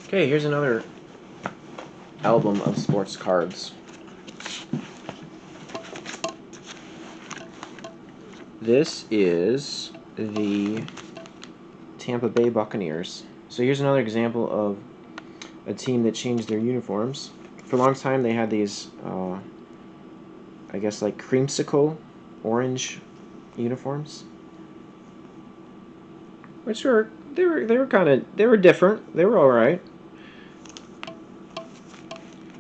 Okay, here's another album of sports cards. This is the Tampa Bay Buccaneers. So here's another example of a team that changed their uniforms. For a long time, they had these, I guess, like creamsicle orange uniforms, which were they were different. They were all right.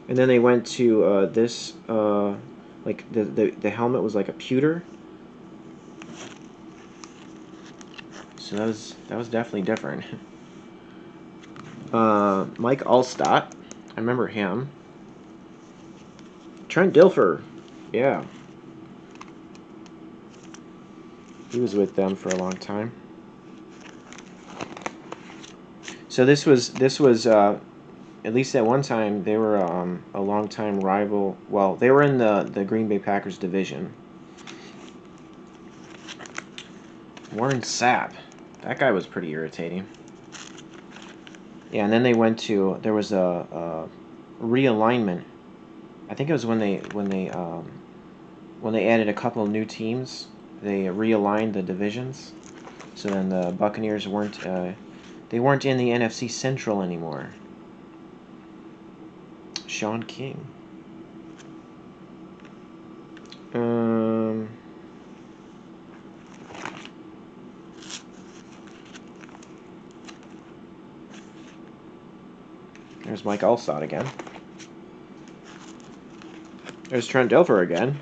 And then they went to this, like the helmet was like a pewter. So that was definitely different. Mike Alstott, I remember him. Trent Dilfer, yeah, he was with them for a long time. So this was at least at one time they were a long-time rival. Well, they were in the Green Bay Packers division. Warren Sapp, that guy was pretty irritating. Yeah, and then they went to there was a realignment. I think it was when they added a couple of new teams. They realigned the divisions, so then the Buccaneers weren't they weren't in the NFC Central anymore. Sean King. There's Mike Alstott again. There's Trent Dilfer again.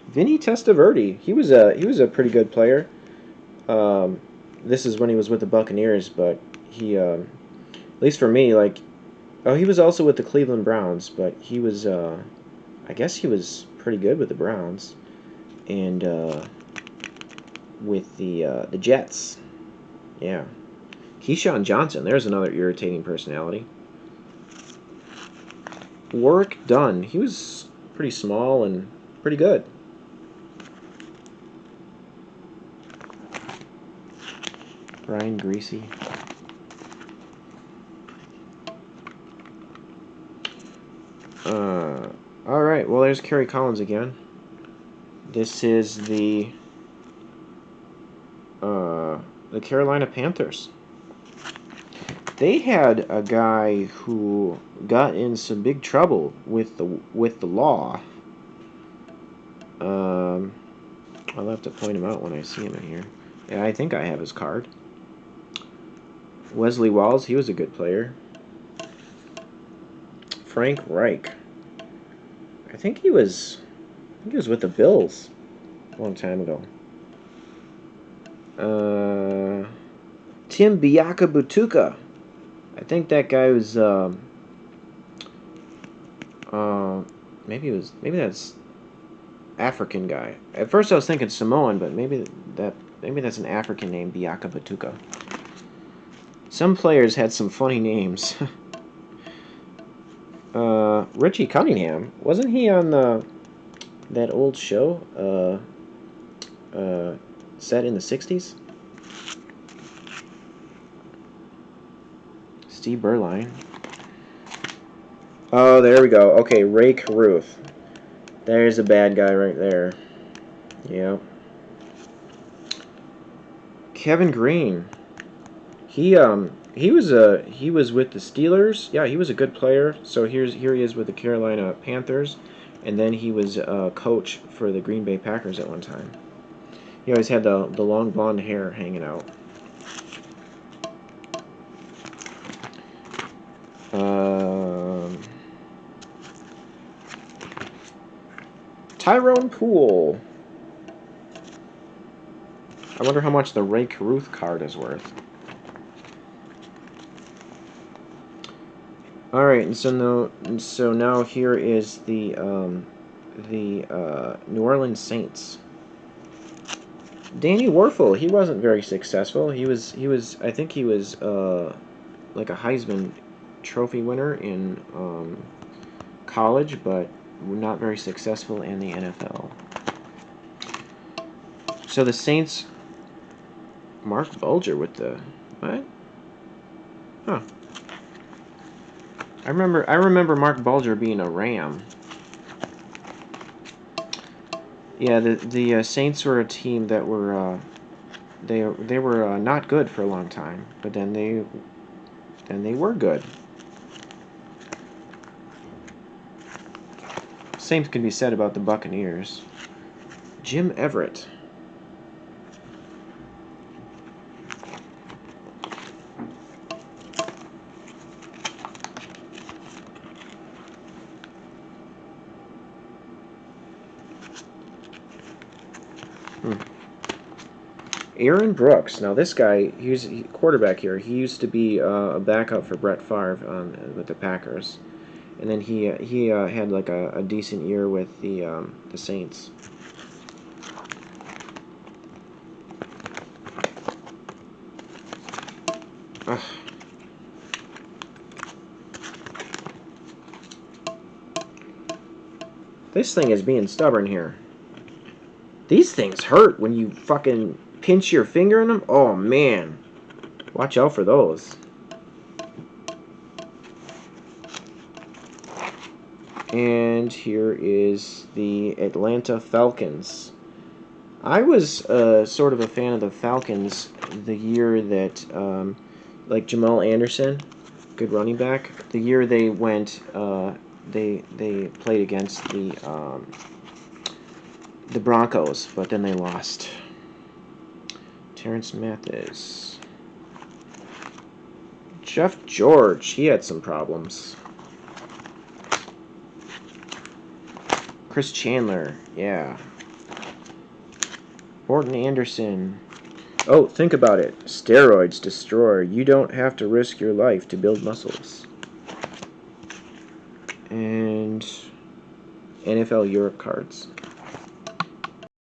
Vinny Testaverde. He was a pretty good player. This is when he was with the Buccaneers, but he at least for me, like, oh, he was also with the Cleveland Browns, but he was I guess he was pretty good with the Browns and with the Jets. Yeah. Keyshawn Johnson, there's another irritating personality. Warwick Dunn, he was pretty small and pretty good. Brian Greasy. All right, well, there's Carrie Collins again. This is the Carolina Panthers. They had a guy who got in some big trouble with the law. I'll have to point him out when I see him in here. Yeah, I think I have his card. Wesley Walls, he was a good player. Frank Reich. I think he was with the Bills a long time ago. Tim Biakabutuka. I think that guy was maybe that's African guy. At first I was thinking Samoan, but maybe that's an African name, Biakabutuka. Some players had some funny names. Richie Cunningham, wasn't he on that old show set in the 60s? Steve Berline. Oh, there we go. Okay, Ray Caruth. There's a bad guy right there. Yep. Kevin Green. He was with the Steelers. Yeah, he was a good player. So here he is with the Carolina Panthers, and then he was a coach for the Green Bay Packers at one time. He always had the long blonde hair hanging out. Tyrone Poole. I wonder how much the Ray Caruth card is worth. All right, and so now here is the New Orleans Saints. Danny Werfel, he wasn't very successful. He was I think he was like a Heisman Trophy winner in college, but not very successful in the NFL. So the Saints, Mark Bulger with the what? Huh. I remember Mark Bulger being a Ram. Yeah, the Saints were a team that were they were not good for a long time, but then they were good. Same can be said about the Buccaneers. Jim Everett. Aaron Brooks. Now this guy, he's quarterback here. He used to be a backup for Brett Favre with the Packers, and then he had like a decent year with the Saints. Ugh. This thing is being stubborn here. These things hurt when you fucking pinch your finger in them. Oh man, watch out for those. And here is the Atlanta Falcons. I was sort of a fan of the Falcons the year that, like Jamal Anderson, good running back. The year they went, they played against the Broncos, but then they lost. Terrence Mathis. Jeff George, he had some problems. Chris Chandler, yeah. Morton Anderson. Oh, think about it. Steroids destroy. You don't have to risk your life to build muscles. And NFL Europe cards.